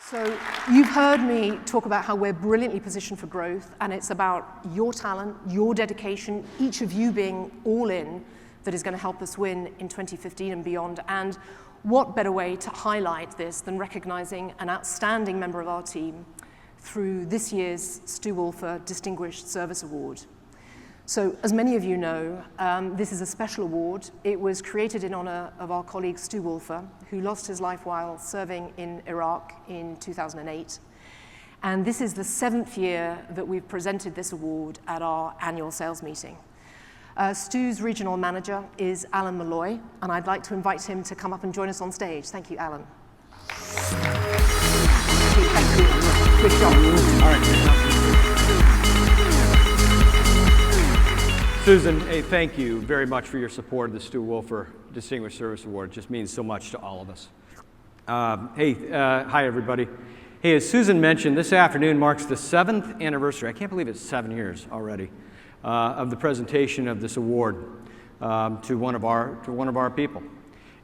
So you've heard me talk about how we're brilliantly positioned for growth, and it's about your talent, your dedication, each of you being all in, that is going to help us win in 2015 and beyond. And what better way to highlight this than recognizing an outstanding member of our team through this year's Stu Wolfer Distinguished Service Award. So, as many of you know, this is a special award. It was created in honor of our colleague Stu Wolfer, who lost his life while serving in Iraq in 2008. And this is the 7th year that we've presented this award at our annual sales meeting. Stu's regional manager is Alan Malloy, and I'd like to invite him to come up and join us on stage. Thank you, Alan. Thank you. Good job. All right. Susan, hey, thank you very much for your support of the Stu Wolfer Distinguished Service Award. It just means so much to all of us. Hi, everybody. Hey, as Susan mentioned, this afternoon marks the 7th anniversary. I can't believe it's 7 years already of the presentation of this award to one of our people.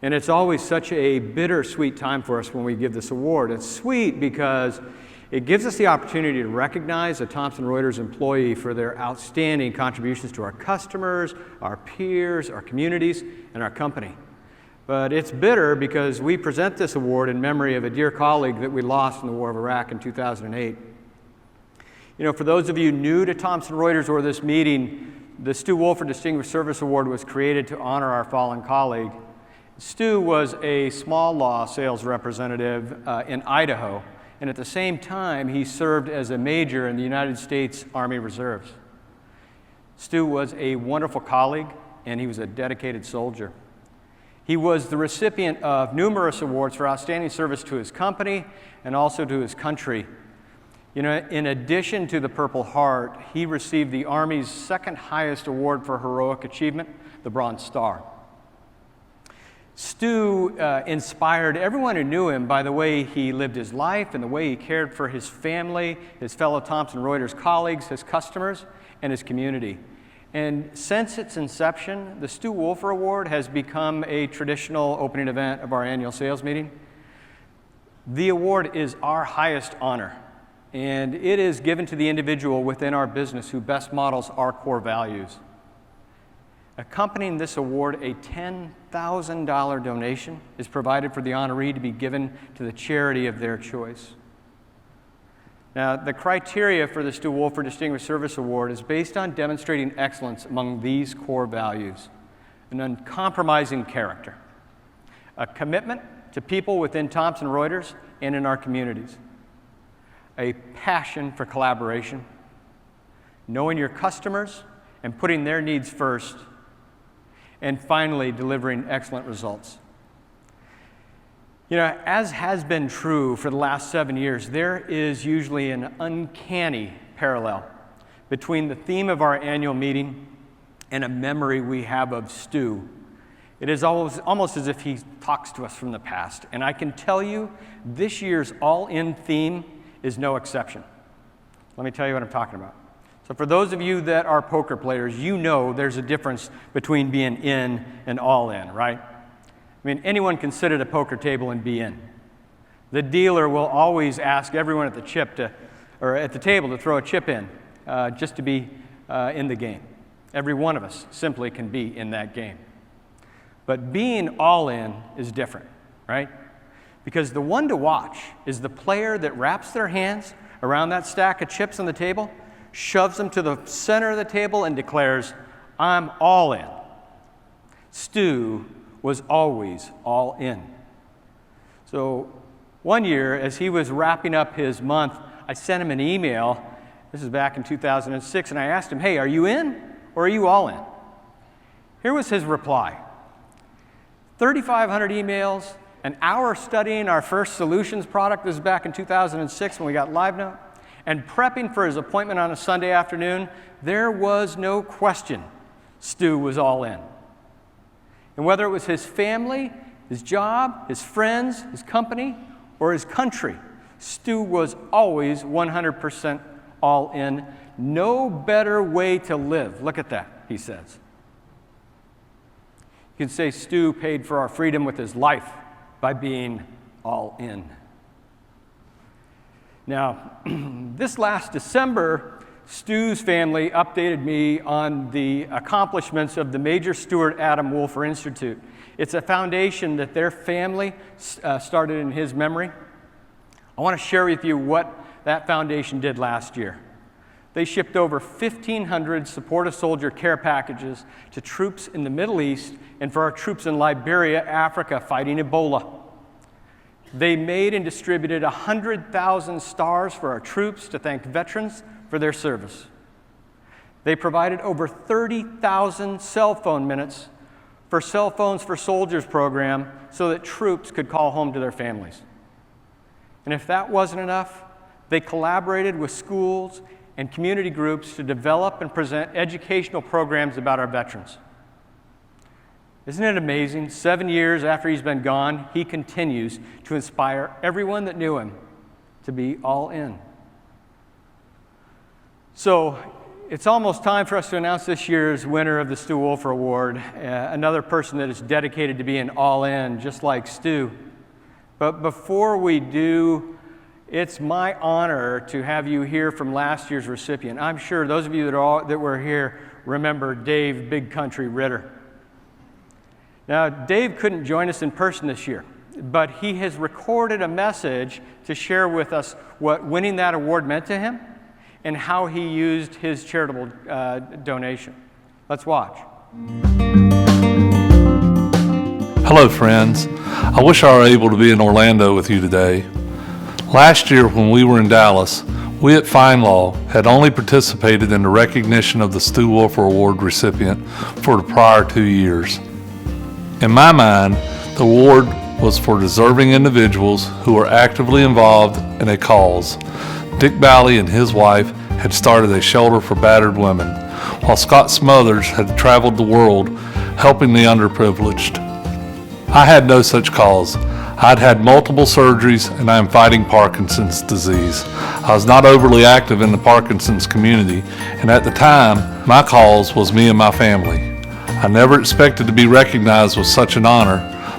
And it's always such a bittersweet time for us when we give this award. It's sweet because it gives us the opportunity to recognize a Thomson Reuters employee for their outstanding contributions to our customers, our peers, our communities, and our company. But it's bitter because we present this award in memory of a dear colleague that we lost in the War of Iraq in 2008. You know, for those of you new to Thomson Reuters or this meeting, the Stu Wolfer Distinguished Service Award was created to honor our fallen colleague. Stu was a small law sales representative in Idaho, and at the same time, he served as a major in the United States Army Reserves. Stu was a wonderful colleague, and he was a dedicated soldier. He was the recipient of numerous awards for outstanding service to his company and also to his country. You know, in addition to the Purple Heart, he received the Army's second highest award for heroic achievement, the Bronze Star. Stu inspired everyone who knew him by the way he lived his life and the way he cared for his family, his fellow Thomson Reuters colleagues, his customers, and his community. And since its inception, the Stu Wolfer Award has become a traditional opening event of our annual sales meeting. The award is our highest honor, and it is given to the individual within our business who best models our core values. Accompanying this award, a $10,000 donation is provided for the honoree to be given to the charity of their choice. Now, the criteria for the Stu Wolfer Distinguished Service Award is based on demonstrating excellence among these core values: an uncompromising character, a commitment to people within Thomson Reuters and in our communities, a passion for collaboration, knowing your customers and putting their needs first, and finally, delivering excellent results. You know, as has been true for the last 7 years, there is usually an uncanny parallel between the theme of our annual meeting and a memory we have of Stu. It is almost as if he talks to us from the past. And I can tell you, this year's all-in theme is no exception. Let me tell you what I'm talking about. So for those of you that are poker players, you know there's a difference between being in and all in, right? I mean, anyone can sit at a poker table and be in. The dealer will always ask everyone at the table to throw a chip in, just to be in the game. Every one of us simply can be in that game. But being all in is different, right? Because the one to watch is the player that wraps their hands around that stack of chips on the table, shoves them to the center of the table, and declares, "I'm all in." Stu was always all in. So one year, as he was wrapping up his month, I sent him an email. This is back in 2006, and I asked him, "Hey, are you in or are you all in?" Here was his reply: 3,500 emails, an hour studying our first solutions product. This is back in 2006 when we got LiveNote. And prepping for his appointment on a Sunday afternoon, there was no question Stu was all in. And whether it was his family, his job, his friends, his company, or his country, Stu was always 100% all in. No better way to live. Look at that, he says. You can say Stu paid for our freedom with his life by being all in. Now, this last December, Stu's family updated me on the accomplishments of the Major Stewart Adam Wolfer Institute. It's a foundation that their family started in his memory. I want to share with you what that foundation did last year. They shipped over 1,500 supportive soldier care packages to troops in the Middle East and for our troops in Liberia, Africa, fighting Ebola. They made and distributed 100,000 stars for our troops to thank veterans for their service. They provided over 30,000 cell phone minutes for Cell Phones for Soldiers program so that troops could call home to their families. And if that wasn't enough, they collaborated with schools and community groups to develop and present educational programs about our veterans. Isn't it amazing? 7 years after he's been gone, he continues to inspire everyone that knew him to be all in. So it's almost time for us to announce this year's winner of the Stu Wolfer Award, another person that is dedicated to being all in, just like Stu. But before we do, it's my honor to have you hear from last year's recipient. I'm sure those of you that were here remember Dave Big Country Ritter. Now, Dave couldn't join us in person this year, but he has recorded a message to share with us what winning that award meant to him and how he used his charitable donation. Let's watch. Hello, friends. I wish I were able to be in Orlando with you today. Last year, when we were in Dallas, we at FindLaw had only participated in the recognition of the Stu Wolfer Award recipient for the prior 2 years. In my mind, the award was for deserving individuals who were actively involved in a cause. Dick Bally and his wife had started a shelter for battered women, while Scott Smothers had traveled the world helping the underprivileged. I had no such cause. I'd had multiple surgeries and I am fighting Parkinson's disease. I was not overly active in the Parkinson's community, and at the time, my cause was me and my family. I never expected to be recognized with such an honor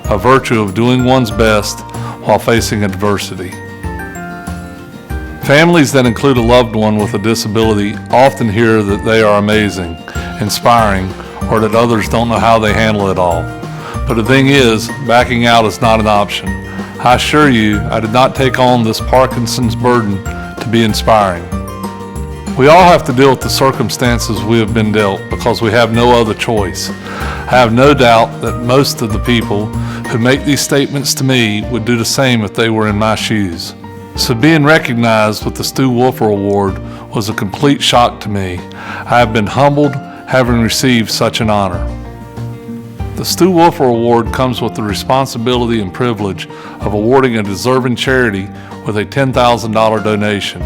by virtue of doing one's best while facing adversity. Families that include a loved one with a disability often hear that they are amazing, inspiring, or that others don't know how they handle it all. But the thing is, backing out is not an option. I assure you, I did not take on this Parkinson's burden to be inspiring. We all have to deal with the circumstances we have been dealt because we have no other choice. I have no doubt that most of the people who make these statements to me would do the same if they were in my shoes. So being recognized with the Stu Wolfer Award was a complete shock to me. I have been humbled having received such an honor. The Stu Wolfer Award comes with the responsibility and privilege of awarding a deserving charity with a $10,000 donation.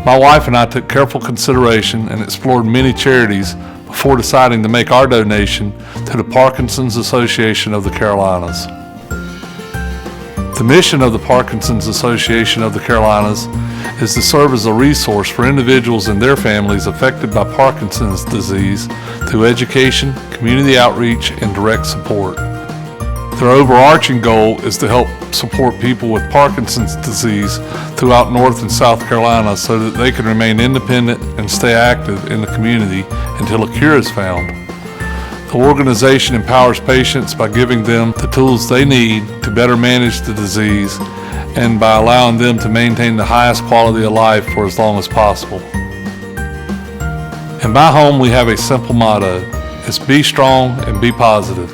My wife and I took careful consideration and explored many charities before deciding to make our donation to the Parkinson's Association of the Carolinas. The mission of the Parkinson's Association of the Carolinas is to serve as a resource for individuals and their families affected by Parkinson's disease through education, community outreach, and direct support. Their overarching goal is to help support people with Parkinson's disease throughout North and South Carolina so that they can remain independent and stay active in the community until a cure is found. The organization empowers patients by giving them the tools they need to better manage the disease and by allowing them to maintain the highest quality of life for as long as possible. In my home, we have a simple motto. It's be strong and be positive.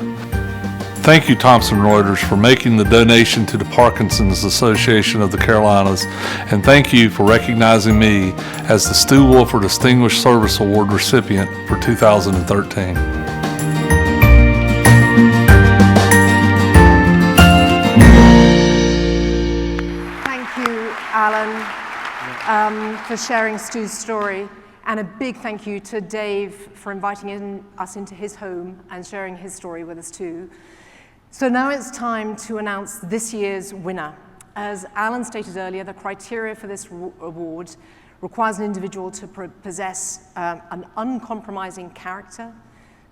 Thank you, Thomson Reuters, for making the donation to the Parkinson's Association of the Carolinas, and thank you for recognizing me as the Stu Wolfer Distinguished Service Award recipient for 2013. Alan, for sharing Stu's story, and a big thank you to Dave for inviting us into his home and sharing his story with us too. So now it's time to announce this year's winner. As Alan stated earlier, the criteria for this award requires an individual to possess an uncompromising character,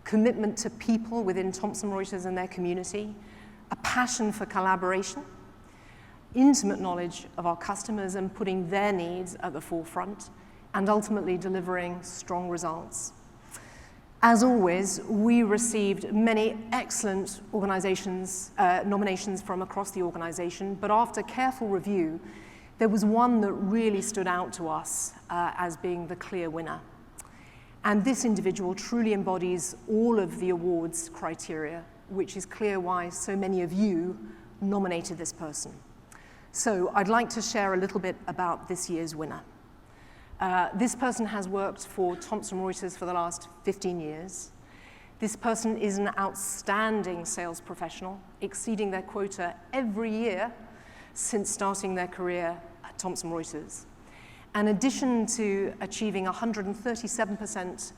commitment to people within Thomson Reuters and their community, a passion for collaboration, intimate knowledge of our customers and putting their needs at the forefront, and ultimately delivering strong results. As always, we received many excellent nominations from across the organization, but after careful review, there was one that really stood out to us as being the clear winner. And this individual truly embodies all of the awards criteria, which is clear why so many of you nominated this person. So I'd like to share a little bit about this year's winner. This person has worked for Thomson Reuters for the last 15 years. This person is an outstanding sales professional, exceeding their quota every year since starting their career at Thomson Reuters. In addition to achieving 137%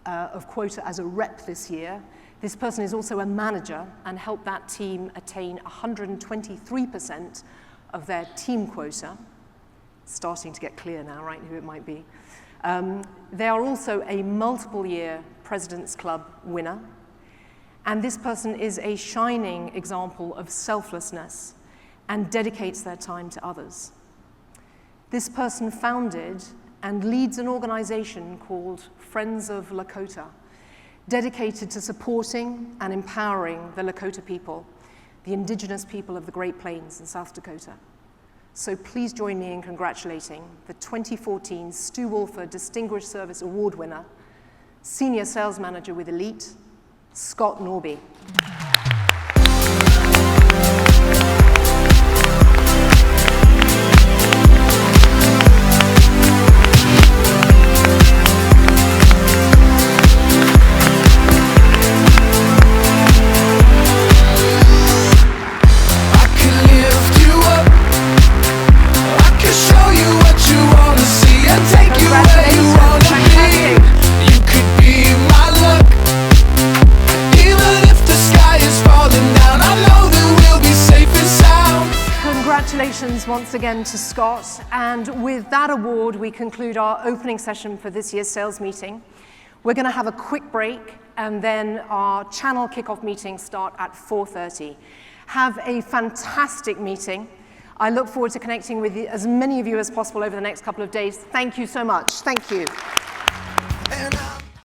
of quota as a rep this year, this person is also a manager and helped that team attain 123% of their team quota. Starting to get clear now, right, who it might be. They are also a multiple-year President's Club winner, and this person is a shining example of selflessness and dedicates their time to others. This person founded and leads an organization called Friends of Lakota, dedicated to supporting and empowering the Lakota people, the indigenous people of the Great Plains in South Dakota. So please join me in congratulating the 2014 Stu Wolfer Distinguished Service Award winner, Senior Sales Manager with Elite, Scott Norby. Congratulations once again to Scott, and with that award we conclude our opening session for this year's sales meeting. We're going to have a quick break and then our channel kickoff meetings start at 4:30. Have a fantastic meeting. I look forward to connecting with as many of you as possible over the next couple of days. Thank you so much. Thank you.